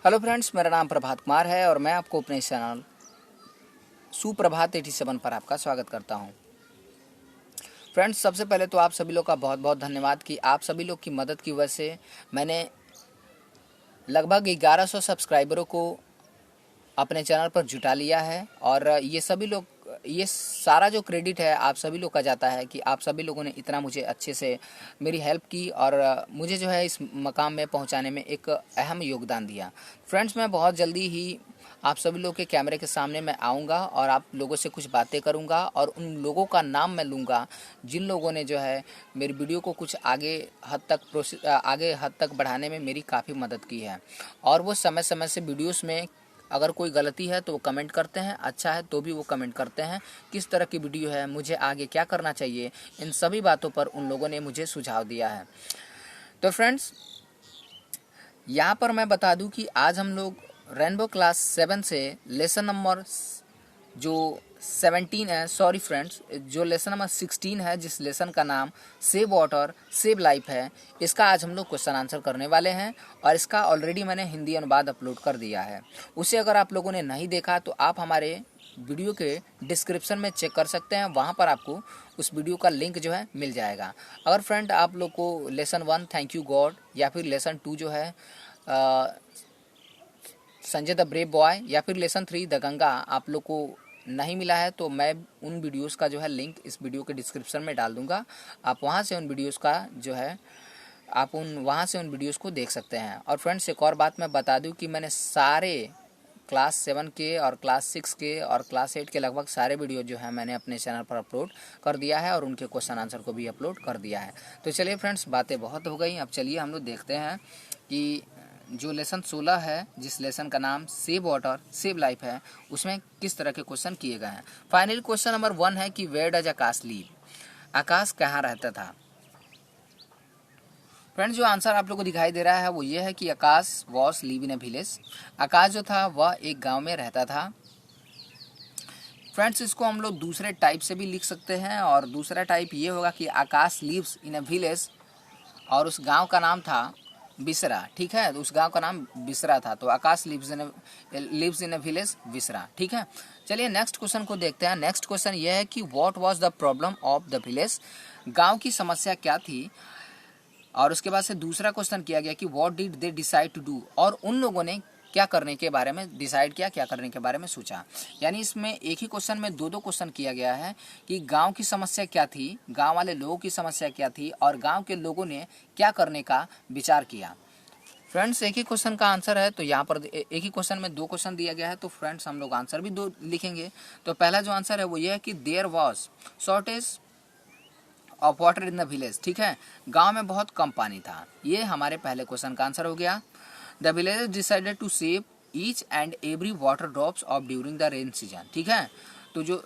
Hello friends, मेरा नाम प्रभात कुमार है और मैं आपको अपने चैनल सुप्रभात 87 पर आपका स्वागत करता हूं। फ्रेंड्स, सबसे पहले तो आप सभी लोग का बहुत बहुत धन्यवाद कि आप सभी लोग की मदद की वजह से मैंने लगभग 1100 सब्सक्राइबरों को अपने चैनल पर जुटा लिया है। और ये सारा जो क्रेडिट है आप सभी लोग का जाता है कि आप सभी लोगों ने इतना मुझे अच्छे से मेरी हेल्प की और मुझे जो है इस मकाम में पहुंचाने में एक अहम योगदान दिया। फ्रेंड्स, मैं बहुत जल्दी ही आप सभी लोग के कैमरे के सामने मैं आऊँगा और आप लोगों से कुछ बातें करूँगा और उन लोगों का नाम मैं लूँगा जिन लोगों ने जो है मेरी वीडियो को कुछ आगे हद तक बढ़ाने में मेरी काफ़ी मदद की है। और वो समय समय से वीडियोस में अगर कोई गलती है तो वो कमेंट करते हैं, अच्छा है तो भी वो कमेंट करते हैं, किस तरह की वीडियो है, मुझे आगे क्या करना चाहिए, इन सभी बातों पर उन लोगों ने मुझे सुझाव दिया है। तो फ्रेंड्स, यहाँ पर मैं बता दूं कि आज हम लोग रेनबो क्लास 7 से लेसन नंबर जो 17 है, सॉरी फ्रेंड्स, जो लेसन नंबर 16 है, जिस लेसन का नाम सेव वाटर सेव लाइफ है, इसका आज हम लोग क्वेश्चन आंसर करने वाले हैं। और इसका ऑलरेडी मैंने हिंदी अनुवाद अपलोड कर दिया है। उसे अगर आप लोगों ने नहीं देखा तो आप हमारे वीडियो के डिस्क्रिप्शन में चेक कर सकते हैं, वहाँ पर आपको उस वीडियो का लिंक जो है मिल जाएगा। अगर फ्रेंड आप लोग को लेसन 1 थैंक यू गॉड या फिर लेसन 2 जो है संजय द ब्रेव बॉय या फिर लेसन 3 द गंगा आप लोग को नहीं मिला है तो मैं उन वीडियोस का जो है लिंक इस वीडियो के डिस्क्रिप्शन में डाल दूंगा। आप वहां से उन वीडियोस का जो है वहां से उन वीडियोस को देख सकते हैं। और फ्रेंड्स, एक और बात मैं बता दूं कि मैंने सारे क्लास 7 के और क्लास 6 के और क्लास 8 के लगभग सारे वीडियो जो है मैंने अपने चैनल पर अपलोड कर दिया है और उनके क्वेश्चन आंसर को भी अपलोड कर दिया है। तो चलिए फ्रेंड्स, बातें बहुत हो गई, अब चलिए हम लोग देखते हैं कि जो लेसन 16 है, जिस लेसन का नाम सेव वाटर सेव लाइफ है, उसमें किस तरह के क्वेश्चन किए गए हैं। फाइनल क्वेश्चन नंबर 1 है कि वेयर डज आकाश लीव, आकाश कहाँ रहता था। फ्रेंड्स, जो आंसर आप लोगों को दिखाई दे रहा है वो ये है कि Akash was live in a village. Akash जो था वह एक गांव में रहता था। फ्रेंड्स, इसको हम लोग दूसरे टाइप से भी लिख सकते हैं और दूसरा टाइप ये होगा कि आकाश लिव्स इन अ विलेज और उस गांव का नाम था बिसरा। ठीक है, तो उस गांव का नाम बिसरा था, तो आकाश लिव्स इन अ विलेज बिसरा। ठीक है, चलिए नेक्स्ट क्वेश्चन को देखते हैं। नेक्स्ट क्वेश्चन ये है कि what was the problem of the village, गांव की समस्या क्या थी। और उसके बाद से दूसरा क्वेश्चन किया गया कि what did they decide to do, और उन लोगों ने क्या करने के बारे में डिसाइड किया, क्या करने के बारे में सोचा। यानी इसमें एक ही क्वेश्चन में दो क्वेश्चन किया गया है कि गांव की समस्या क्या थी, गांव वाले लोगों की समस्या क्या थी और गांव के लोगों ने क्या करने का विचार किया। फ्रेंड्स, एक ही क्वेश्चन का आंसर है तो यहाँ पर एक ही क्वेश्चन में 2 क्वेश्चन दिया गया है, तो फ्रेंड्स हम लोग आंसर भी 2 लिखेंगे। तो पहला जो आंसर है वो ये है कि there was shortage of water in the village. ठीक है, गांव में बहुत कम पानी था, ये हमारे पहले क्वेश्चन का आंसर हो गया। The villagers decided to save each and every water drops of during the rain season. ठीक है, तो जो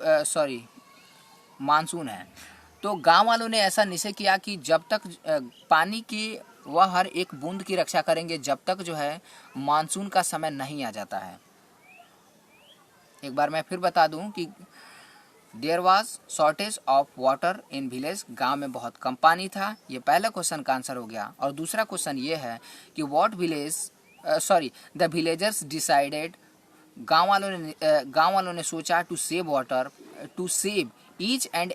मानसून है, तो गांव वालों ने ऐसा निश्चय किया कि जब तक पानी की वह हर एक बूंद की रक्षा करेंगे जब तक जो है मानसून का समय नहीं आ जाता है। एक बार मैं फिर बता दूं कि there was shortage of water in village, गांव में बहुत कम पानी था, ये पहला क्वेश्चन का आंसर हो गया। और दूसरा क्वेश्चन ये है कि द विलेजर्स डिसाइडेड, गांव वालों ने सोचा to save water, to save each and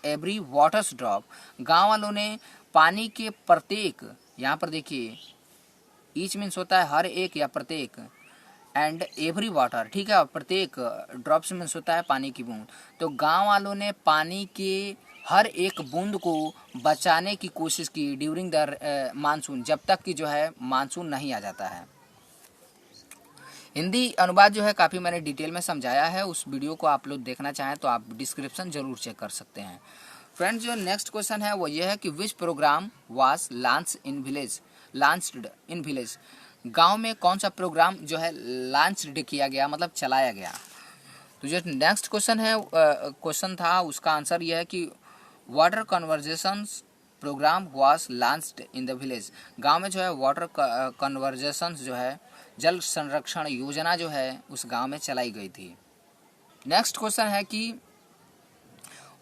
every waters drop, गांव वालों ने पानी के प्रत्येक, यहाँ पर देखिए ईच मीन्स होता है हर एक या प्रत्येक, एंड एवरी वाटर, ठीक है, और प्रत्येक ड्रॉप्स मीन्स होता है पानी की बूंद। तो गांव वालों ने पानी के हर एक बूंद को बचाने की कोशिश की ड्यूरिंग द मानसून, जब तक कि जो है मानसून नहीं आ जाता है। हिंदी अनुवाद जो है काफ़ी मैंने डिटेल में समझाया है, उस वीडियो को आप लोग देखना चाहें तो आप डिस्क्रिप्शन जरूर चेक कर सकते हैं। फ्रेंड्स, जो नेक्स्ट क्वेश्चन है वो ये है कि विच programme was launched in village, गांव में कौन सा प्रोग्राम जो है लॉन्च किया गया, मतलब चलाया गया। तो जो नेक्स्ट क्वेश्चन था उसका आंसर यह है कि water conversations programme was launched in the village, गांव में जो है वाटर कन्वर्जेशंस जो है जल संरक्षण योजना जो है उस गांव में चलाई गई थी। नेक्स्ट क्वेश्चन है कि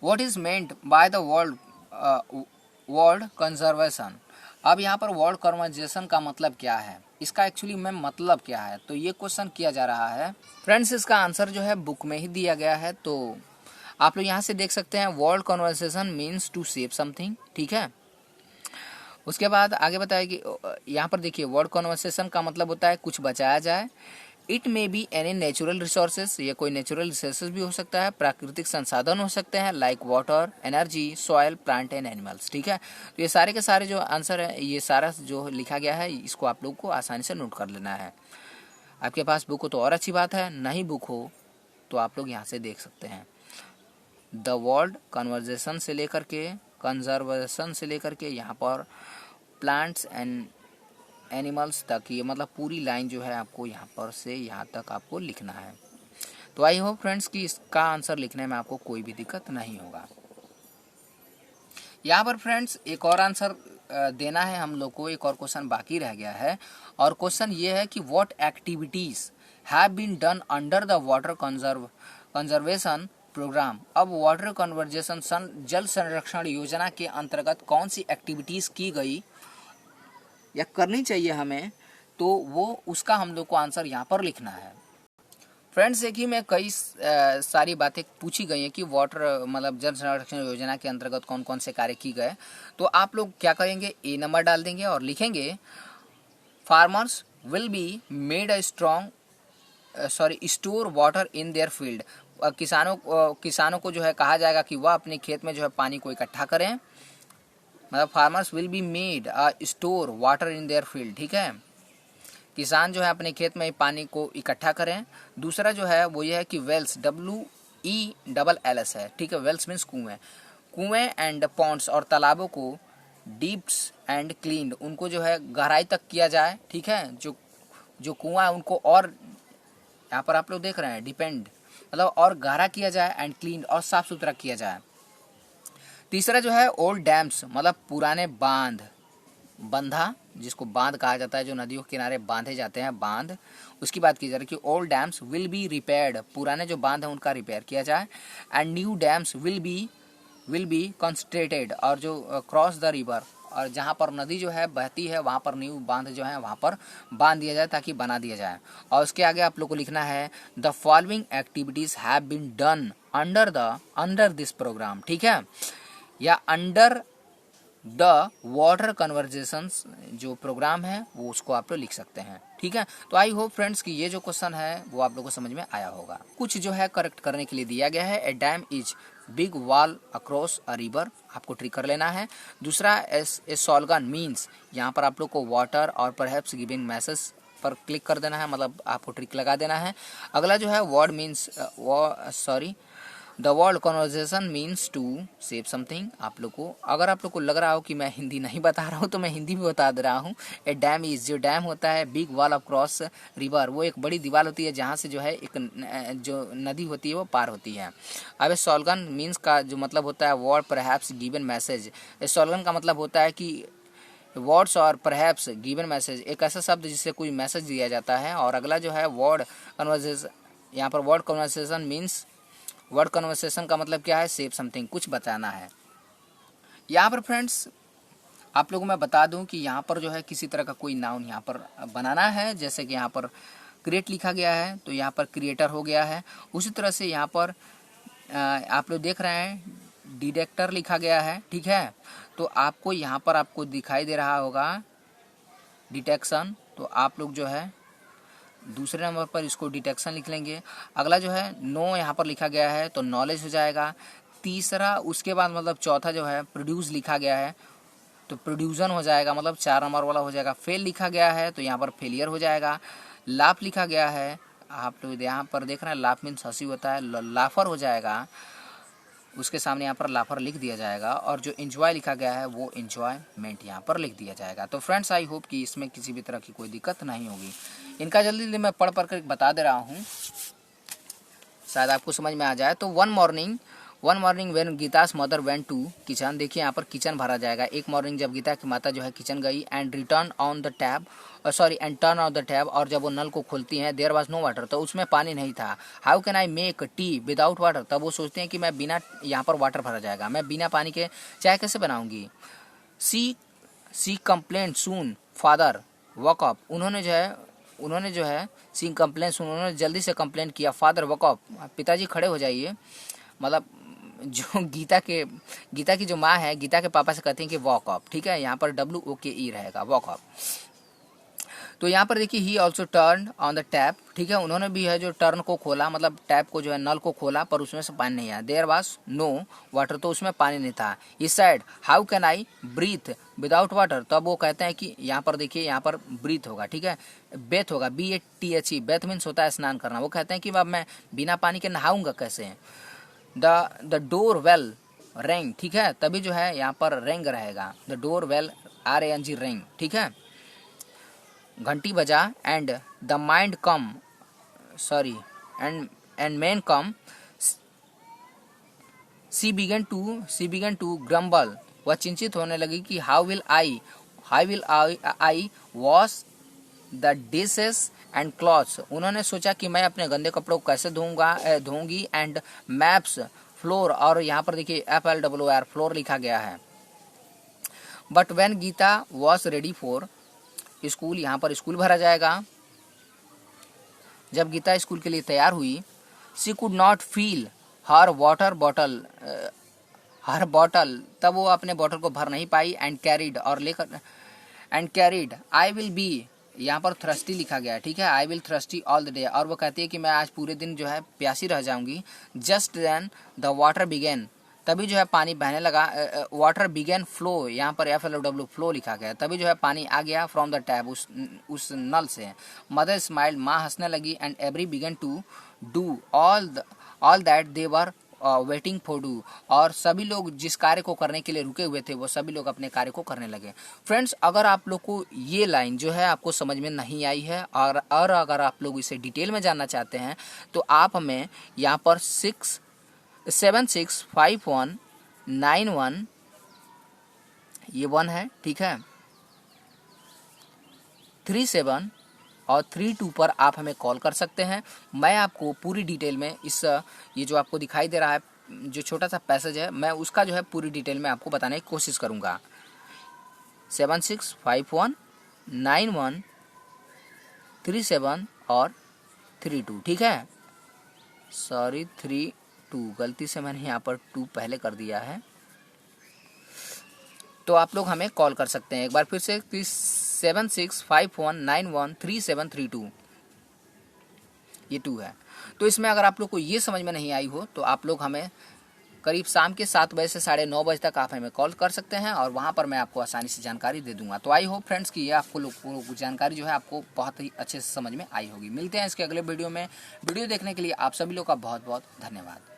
what is meant by the word conservation, अब यहाँ पर वर्ड कन्वर्जेशन का मतलब क्या है, इसका एक्चुअली में मतलब क्या है, तो ये क्वेश्चन किया जा रहा है। फ्रेंड्स इसका आंसर जो है बुक में ही दिया गया है, तो आप लोग यहाँ से देख सकते हैं word conversation means to save something, ठीक है। उसके बाद आगे बताया कि यहाँ पर देखिए वर्ड कन्वर्सेशन का मतलब होता है कुछ बचाया जाए। It may be any natural resources, ये कोई नेचुरल रिसोर्सेज भी हो सकता है, प्राकृतिक संसाधन हो सकते हैं like water, energy, soil, plant and animals, ठीक है। तो ये सारे के सारे जो आंसर है, ये सारा जो लिखा गया है इसको आप लोग को आसानी से नोट कर लेना है। आपके पास बुक हो तो और अच्छी बात है, नहीं बुक हो तो आप लोग यहाँ से देख सकते हैं। द वर्ल्ड कन्वर्जेशन से लेकर के कंजर्वेशन से लेकर के यहाँ पर प्लांट्स एंड एनिमल्स तक, ये मतलब पूरी लाइन जो है आपको यहाँ पर से यहाँ तक आपको लिखना है। तो आई होप फ्रेंड्स कि इसका आंसर लिखने में आपको कोई भी दिक्कत नहीं होगा। यहाँ पर फ्रेंड्स एक और आंसर देना है हम लोग को, एक और क्वेश्चन बाकी रह गया है, और क्वेश्चन ये है कि what activities have been done under the water conservation programme. अब वाटर कन्वर्जेशन जल संरक्षण योजना के अंतर्गत कौन सी एक्टिविटीज की गई या करनी चाहिए हमें, तो वो उसका हम लोग को आंसर यहाँ पर लिखना है। फ्रेंड्स देखिए मैं कई सारी बातें पूछी गई हैं कि वाटर मतलब जल संरक्षण योजना के अंतर्गत कौन कौन से कार्य किए गए, तो आप लोग क्या करेंगे, ए नंबर डाल देंगे और लिखेंगे farmers will be made a store water in their field. किसानों को जो है कहा जाएगा कि वह अपने खेत में जो है पानी को इकट्ठा करें, मतलब farmers will be made a store water in their field, ठीक है। किसान जो है अपने खेत में पानी को इकट्ठा करें। दूसरा जो है वो ये है कि वेल्स, WELLS है, ठीक है। वेल्स मीन्स कुएं एंड पॉन्ड्स और तालाबों को डीप्स एंड क्लीन्ड, उनको जो है गहराई तक किया जाए, ठीक है। जो कुआं है उनको और यहाँ पर आप लोग देख रहे हैं डिपेंड मतलब और गहरा किया जाए, एंड क्लीन और साफ सुथरा किया जाए। तीसरा जो है ओल्ड डैम्स, मतलब पुराने बंधा जिसको बांध कहा जाता है, जो नदियों के किनारे बांधे जाते हैं बांध, उसकी बात की जा रही है कि old dams will be repaired, पुराने जो बांध हैं उनका रिपेयर किया जाए। And new dams will be constructed, और जो क्रॉस द रिवर, और जहाँ पर नदी जो है बहती है वहाँ पर न्यू बांध जो है वहाँ पर बांध दिया जाए ताकि बना दिया जाए। और उसके आगे आप लोग को लिखना है the following activities have been done under this programme, ठीक है, या अंडर द वाटर कन्वर्जेशंस जो प्रोग्राम है वो उसको आप लोग लिख सकते हैं, ठीक है। तो आई होप फ्रेंड्स कि ये जो क्वेश्चन है वो आप लोगों को समझ में आया होगा। कुछ जो है करेक्ट करने के लिए दिया गया है, a dam is big wall across a river, आपको ट्रिक कर लेना है। दूसरा ए सॉल्गन मीन्स, यहाँ पर आप लोग को वाटर और परहैप्स गिविंग मैसेज पर क्लिक कर देना है, मतलब आपको ट्रिक लगा देना है। अगला जो है word means the world conversation means to save something. आप लोग को अगर आप लोग को लग रहा हो कि मैं हिंदी नहीं बता रहा हूँ तो मैं हिंदी भी बता दे रहा हूँ। ए डैम इज, जो डैम होता है big wall of cross river, वो एक बड़ी दीवार होती है जहाँ से जो है एक जो नदी होती है वो पार होती है। अब ए सॉल्गन मीन्स का जो मतलब होता है वर्ड परहैप्स गिवन मैसेज। ए सॉल्गन का मतलब होता है कि वर्ड्स और परहैप्स गिवन मैसेज, एक ऐसा शब्द जिससे कोई मैसेज दिया जाता है। और अगला जो है वर्ड कन्वर्सेशन, यहाँ पर word conversation means, word conversation का मतलब क्या है, सेव समथिंग, कुछ बताना है। यहाँ पर फ्रेंड्स आप लोगों को मैं बता दूं कि यहाँ पर जो है किसी तरह का कोई नाउन यहाँ पर बनाना है, जैसे कि यहाँ पर क्रिएट लिखा गया है तो यहाँ पर क्रिएटर हो गया है। उसी तरह से यहाँ पर आप लोग देख रहे हैं डिटेक्टर लिखा गया है, ठीक है। तो आपको यहाँ पर आपको दिखाई दे रहा होगा डिटेक्शन, तो आप लोग जो है दूसरे नंबर पर इसको डिटेक्शन लिख लेंगे। अगला जो है नो यहाँ पर लिखा गया है तो नॉलेज हो जाएगा। तीसरा उसके बाद मतलब चौथा जो है प्रोड्यूस लिखा गया है तो प्रोड्यूसन हो जाएगा, मतलब 4 नंबर वाला हो जाएगा। फेल लिखा गया है तो यहाँ पर फेलियर हो जाएगा। लाफ लिखा गया है, आप लोग यहाँ पर देख रहे हैं लाफ मीन्स हंसी होता है, लाफर हो जाएगा, उसके सामने यहाँ पर लाफर लिख दिया जाएगा। और जो एंजॉय लिखा गया है वो एंजॉयमेंट यहाँ पर लिख दिया जाएगा। तो फ्रेंड्स आई होप कि इसमें किसी भी तरह की कोई दिक्कत नहीं होगी। इनका जल्दी जल्दी मैं पढ़ कर बता दे रहा हूँ, शायद आपको समझ में आ जाए। तो one morning when Gita's mother went to kitchen, देखिए यहाँ पर किचन भरा जाएगा। एक मॉर्निंग जब गीता की माता जो है किचन गई, and turn on the tab, और जब वो नल को खोलती हैं, देयर वाज नो वाटर, तो उसमें पानी नहीं था। How can I make tea without water, तब वो सोचते हैं कि मैं बिना, यहाँ पर वाटर भरा जाएगा, मैं बिना पानी के चाय कैसे बनाऊंगी। सी कंप्लेंट सून फादर वॉक अप, उन्होंने जो है सी कंप्लेंट सून, उन्होंने जल्दी से कंप्लेंट किया। फादर वॉक अप, पिताजी खड़े हो जाइए। मतलब जो गीता की जो माँ है, गीता के पापा से कहते हैं कि वॉक अप, ठीक है, यहाँ पर WOKE रहेगा, वॉक अप। तो यहाँ पर देखिए he also turn on the tap, ठीक है, उन्होंने भी है जो टर्न को खोला, मतलब टैप को जो है नल को खोला, पर उसमें से पानी नहीं आया। देयर वाज नो वाटर, तो उसमें पानी नहीं था। He said how can I breathe without water, तब वो कहते हैं कि यहाँ पर देखिए, यहाँ पर ब्रीथ होगा, ठीक है, बेथ होगा, BATHE, बेथ मीन्स होता है स्नान करना। वो कहते हैं कि अब मैं बिना पानी के नहाऊंगा कैसे। द डोर वेल रेंग, ठीक है, तभी जो है यहाँ पर रेंग रहेगा, द डोर वेल RANG रेंग, ठीक है, घंटी बजा। And the mind come sorry and man come, she began to grumble, वह चिंतित होने लगी कि how will I wash the dishes and clothes, उन्होंने सोचा कि मैं अपने गंदे कपड़ों को कैसे धोऊंगी। एंड मैप्स फ्लोर, और यहाँ पर देखिए FLOR फ्लोर लिखा गया है। But when Gita was ready for school, यहाँ पर स्कूल भरा जाएगा। जब गीता स्कूल के लिए तैयार हुई, she could not fill her water bottle, तब वो अपने बॉटल को भर नहीं पाई। And carried I will be, यहाँ पर थ्रस्टी लिखा गया है, ठीक है, I will thirsty all the day, और वो कहती है कि मैं आज पूरे दिन जो है प्यासी रह जाऊंगी। Just then the water began, तभी जो है पानी बहने लगा। वाटर बिगेन फ्लो, यहाँ पर FLOW फ्लो लिखा गया है, तभी जो है पानी आ गया फ्रॉम द टैप, उस नल से। मदर स्माइल्ड, माँ हंसने लगी। And every began to do all that they were waiting for do, और सभी लोग जिस कार्य को करने के लिए रुके हुए थे, वो सभी लोग अपने कार्य को करने लगे। फ्रेंड्स, अगर आप लोग को ये लाइन जो है आपको समझ में नहीं आई है, और अगर आप लोग इसे डिटेल में जानना चाहते हैं, तो आप हमें यहाँ पर 765191, ये 1 है, ठीक है, 37 और 32 पर आप हमें कॉल कर सकते हैं। मैं आपको पूरी डिटेल में ये जो आपको दिखाई दे रहा है जो छोटा सा पैसेज है, मैं उसका जो है पूरी डिटेल में आपको बताने की कोशिश करूँगा। 76519137 और 32, ठीक है, सॉरी 32, गलती से मैंने यहाँ पर 2 पहले कर दिया है। तो आप लोग हमें कॉल कर सकते हैं। एक बार फिर से 7651913732, ये 2 है। तो इसमें अगर आप लोग को ये समझ में नहीं आई हो, तो आप लोग हमें करीब शाम के 7 बजे से 9:30 बजे तक आप हमें कॉल कर सकते हैं, और वहाँ पर मैं आपको आसानी से जानकारी दे दूंगा। तो आई होप फ्रेंड्स कि ये आपको लोग जानकारी जो है आपको बहुत ही अच्छे से समझ में आई होगी। मिलते हैं इसके अगले वीडियो में। वीडियो देखने के लिए आप सभी लोग का बहुत बहुत धन्यवाद।